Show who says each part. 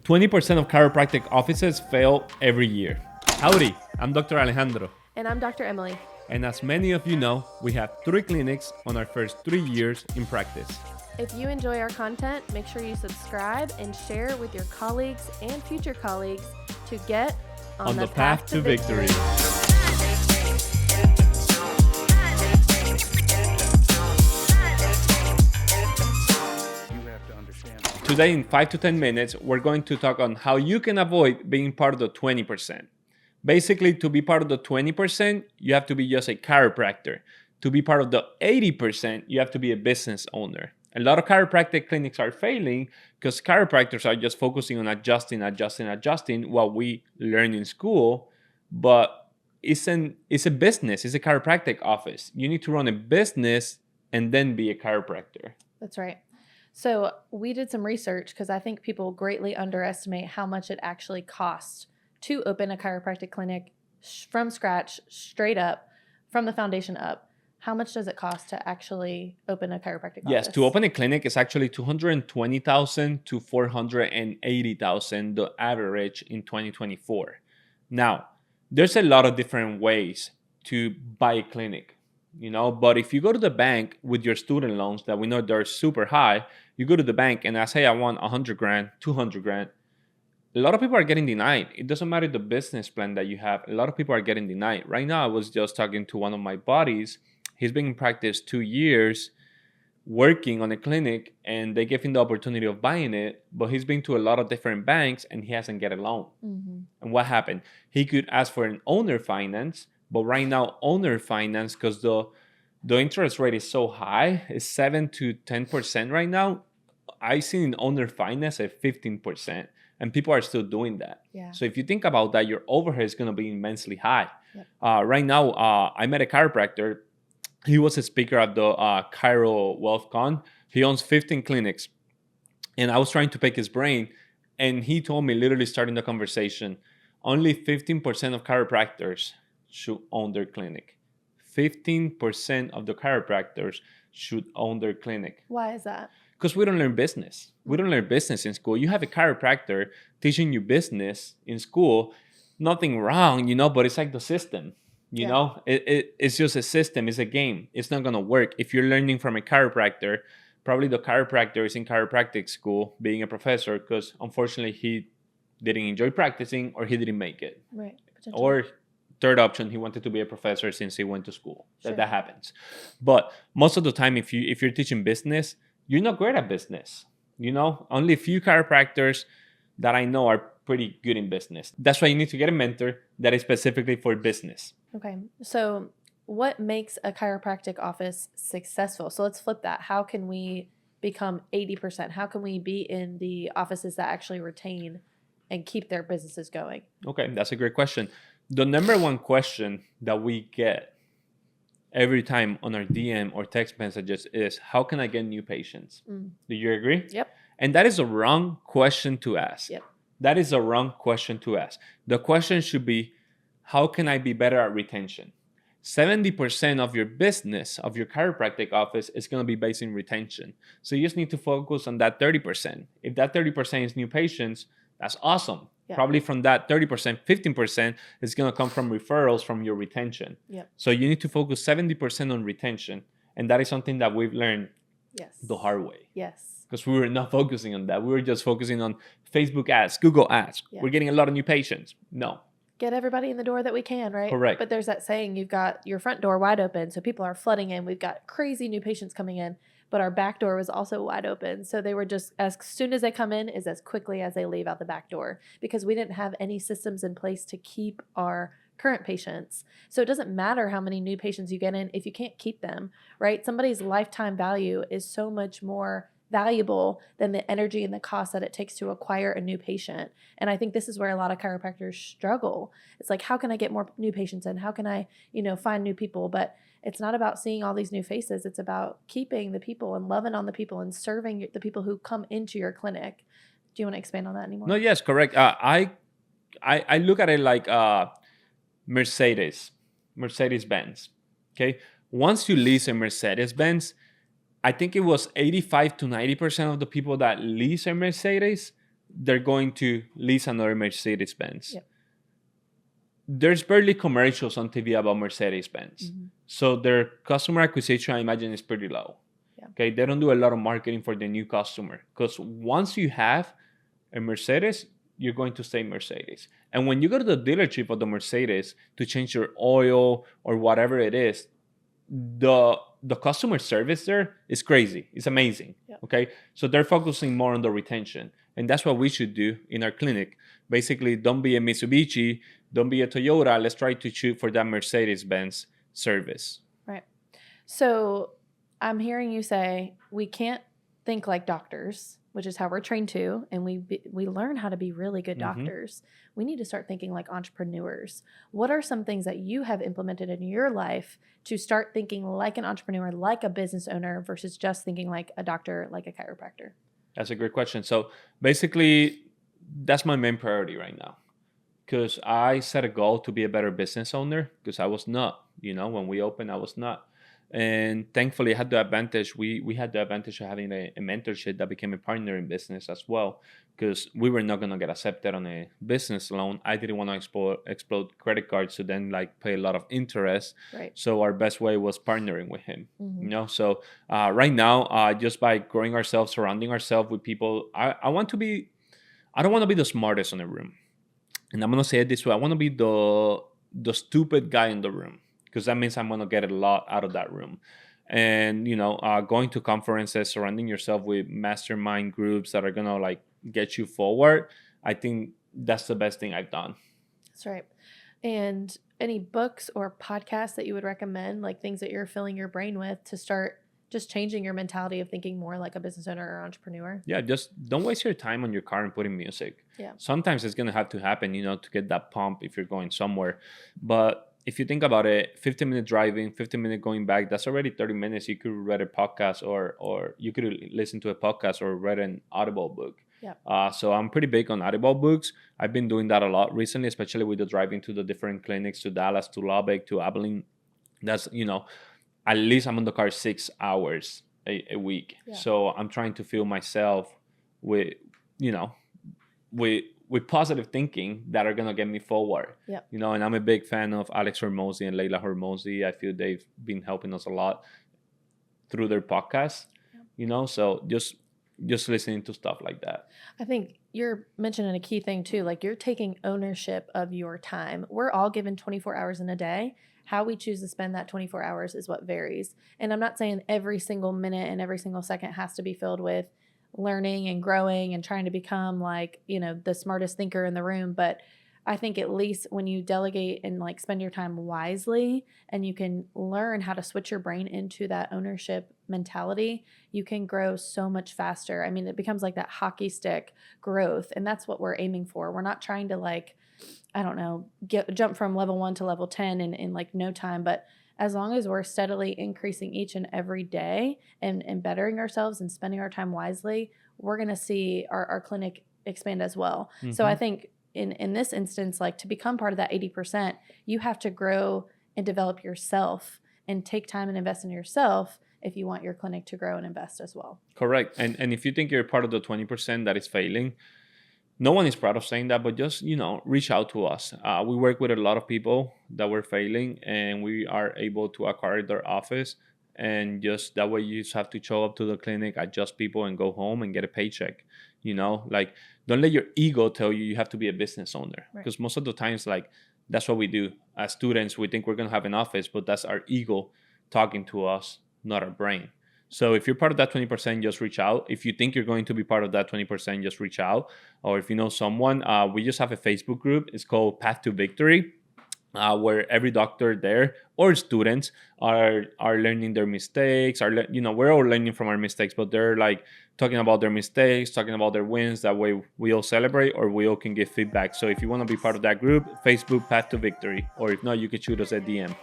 Speaker 1: 20% of chiropractic offices fail every year. Howdy, I'm Dr. Alejandro.
Speaker 2: And I'm Dr. Emily.
Speaker 1: And as many of you know, we have 3 clinics on our first 3 years in practice.
Speaker 2: If you enjoy our content, make sure you subscribe and share with your colleagues and future colleagues to get on the path to victory.
Speaker 1: Today, in 5 to 10 minutes, we're going to talk on how you can avoid being part of the 20%. Basically, to be part of the 20%, you have to be just a chiropractor. To be part of the 80%, you have to be a business owner. A lot of chiropractic clinics are failing because chiropractors are just focusing on adjusting what we learn in school. But it's a business. It's a chiropractic office. You need to run a business and then be a chiropractor.
Speaker 2: That's right. So we did some research because I think people greatly underestimate how much it actually costs to open a chiropractic clinic from scratch, straight up, from the foundation up. How much does it cost to actually open a chiropractic office?
Speaker 1: Yes, to open a clinic is actually $220,000 to $480,000, the average in 2024. Now, there's a lot of different ways to buy a clinic, but if you go to the bank with your student loans that we know they're super high, you go to the bank and say, I want 100 grand, 200 grand. A lot of people are getting denied. It doesn't matter the business plan that you have. A lot of people are getting denied. Right now, I was just talking to one of my buddies. He's been in practice 2 years working on a clinic, and they gave him the opportunity of buying it, but he's been to a lot of different banks and he hasn't get a loan. Mm-hmm. And what happened? He could ask for an owner finance, but right now owner finance, because the interest rate is so high, it's 7 to 10% right now. I seen an owner finance at 15%, and people are still doing that.
Speaker 2: Yeah.
Speaker 1: So if you think about that, your overhead is going to be immensely high.
Speaker 2: Yep.
Speaker 1: Right now, I met a chiropractor. He was a speaker at the Chiro Wealth Con. He owns 15 clinics. And I was trying to pick his brain. And he told me, literally starting the conversation, only 15% of chiropractors should own their clinic. 15% of the chiropractors should own their clinic.
Speaker 2: Why is that?
Speaker 1: Because we don't learn business. We don't learn business in school. You have a chiropractor teaching you business in school. Nothing wrong, but it's like the system. It's just a system. It's a game. It's not going to work. If you're learning from a chiropractor, probably the chiropractor is in chiropractic school being a professor because unfortunately he didn't enjoy practicing or he didn't make it.
Speaker 2: Right.
Speaker 1: Or third option, he wanted to be a professor since he went to school.
Speaker 2: Sure.
Speaker 1: That happens. But most of the time, if you're teaching business, you're not great at business. Only a few chiropractors that I know are pretty good in business. That's why you need to get a mentor that is specifically for business.
Speaker 2: Okay. So what makes a chiropractic office successful? So let's flip that. How can we become 80%? How can we be in the offices that actually retain and keep their businesses going? Okay,
Speaker 1: that's a great question. The number one question that we get every time on our DM or text messages is, how can I get new patients? Do you agree?
Speaker 2: Yep.
Speaker 1: And that is a wrong question to ask.
Speaker 2: Yep.
Speaker 1: That is a wrong question to ask. The question should be, how can I be better at retention? 70% of your business, of your chiropractic office, is going to be based in retention. So you just need to focus on that 30%. If that 30% is new patients, that's awesome. Yeah. Probably from that 30%, 15% is going to come from referrals from your retention.
Speaker 2: Yeah.
Speaker 1: So you need to focus 70% on retention. And that is something that we've learned the hard way.
Speaker 2: Yes.
Speaker 1: Because we were not focusing on that. We were just focusing on Facebook ads, Google ads. Yeah. We're getting a lot of new patients. No.
Speaker 2: Get everybody in the door that we can, right?
Speaker 1: Correct.
Speaker 2: But there's that saying, you've got your front door wide open, so people are flooding in. We've got crazy new patients coming in, but our back door was also wide open. So they were just, as soon as they come in, is as quickly as they leave out the back door, because we didn't have any systems in place to keep our current patients. So it doesn't matter how many new patients you get in if you can't keep them, right? Somebody's lifetime value is so much more valuable than the energy and the cost that it takes to acquire a new patient. And I think this is where a lot of chiropractors struggle. It's like, how can I get more new patients in? How can I, find new people? But it's not about seeing all these new faces. It's about keeping the people and loving on the people and serving the people who come into your clinic. Do you want to expand on that anymore?
Speaker 1: No, yes, correct. I look at it like Mercedes-Benz. Okay. Once you lease a Mercedes-Benz, I think it was 85 to 90% of the people that lease a Mercedes they're going to lease another Mercedes Benz.
Speaker 2: Yep.
Speaker 1: There's barely commercials on TV about Mercedes Benz.
Speaker 2: Mm-hmm.
Speaker 1: So their customer acquisition, I imagine, is pretty low.
Speaker 2: Yeah.
Speaker 1: Okay, they don't do a lot of marketing for the new customer, because once you have a Mercedes, you're going to stay Mercedes. And when you go to the dealership of the Mercedes to change your oil or whatever it is, the customer service there is crazy. It's amazing.
Speaker 2: Yep.
Speaker 1: Okay, so they're focusing more on the retention, and that's what we should do in our clinic. Basically, don't be a Mitsubishi, don't be a Toyota. Let's try to shoot for that Mercedes-Benz service.
Speaker 2: Right. So I'm hearing you say we can't think like doctors, which is how we're trained to, and we learn how to be really good doctors. We need to start thinking like entrepreneurs. What are some things that you have implemented in your life to start thinking like an entrepreneur, like a business owner, versus just thinking like a doctor, like a chiropractor?
Speaker 1: That's a great question. So basically, that's my main priority right now, because I set a goal to be a better business owner, because I was not, when we opened, I was not. And thankfully, I had the advantage. We had the advantage of having a mentorship that became a partner in business as well, because we were not going to get accepted on a business loan. I didn't want to explode credit cards to then pay a lot of interest.
Speaker 2: Right.
Speaker 1: So our best way was partnering with him. So right now, just by growing ourselves, surrounding ourselves with people, I don't want to be the smartest in the room. And I'm going to say it this way. I want to be the stupid guy in the room, because that means I'm going to get a lot out of that room. And, going to conferences, surrounding yourself with mastermind groups that are going to get you forward. I think that's the best thing I've done.
Speaker 2: That's right. And any books or podcasts that you would recommend, like things that you're filling your brain with to start just changing your mentality of thinking more like a business owner or entrepreneur?
Speaker 1: Yeah, just don't waste your time on your car and putting music.
Speaker 2: Yeah.
Speaker 1: Sometimes it's going to have to happen, to get that pump if you're going somewhere. But if you think about it, 15-minute driving, 15-minute going back, that's already 30 minutes. You could read a podcast or you could listen to a podcast or read an Audible book.
Speaker 2: Yeah.
Speaker 1: So I'm pretty big on Audible books. I've been doing that a lot recently, especially with the driving to the different clinics, to Dallas, to Lubbock, to Abilene. That's, at least I'm on the car 6 hours a week.
Speaker 2: Yeah.
Speaker 1: So I'm trying to fill myself with positive thinking that are going to get me forward.
Speaker 2: Yep.
Speaker 1: And I'm a big fan of Alex Hormozy and Leila Hormozy. I feel they've been helping us a lot through their podcast. Yep. So just listening to stuff like that.
Speaker 2: I think you're mentioning a key thing too. Like, you're taking ownership of your time. We're all given 24 hours in a day. How we choose to spend that 24 hours is what varies. And I'm not saying every single minute and every single second has to be filled with learning and growing and trying to become the smartest thinker in the room. But I think at least when you delegate and spend your time wisely, and you can learn how to switch your brain into that ownership mentality, you can grow so much faster. I mean, it becomes like that hockey stick growth, and that's what we're aiming for. We're not trying to jump from level 1 to level 10 in no time, but as long as we're steadily increasing each and every day and bettering ourselves and spending our time wisely, we're going to see our clinic expand as well. Mm-hmm. So I think in this instance, to become part of that 80%, you have to grow and develop yourself and take time and invest in yourself if you want your clinic to grow and invest as well.
Speaker 1: Correct. And if you think you're part of the 20% that is failing, no one is proud of saying that, but just, reach out to us. We work with a lot of people that were failing, and we are able to acquire their office. And just that way, you just have to show up to the clinic, adjust people, and go home and get a paycheck. Don't let your ego tell you have to be a business owner. Because most of the times, that's what we do. As students, we think we're going to have an office, but that's our ego talking to us, not our brain. So if you're part of that 20%, just reach out. If you think you're going to be part of that 20%, just reach out. Or if you know someone, we just have a Facebook group. It's called Path to Victory, where every doctor there or students are learning their mistakes. We're all learning from our mistakes, but they're talking about their mistakes, talking about their wins. That way we all celebrate, or we all can give feedback. So if you want to be part of that group, Facebook Path to Victory. Or if not, you can shoot us a DM.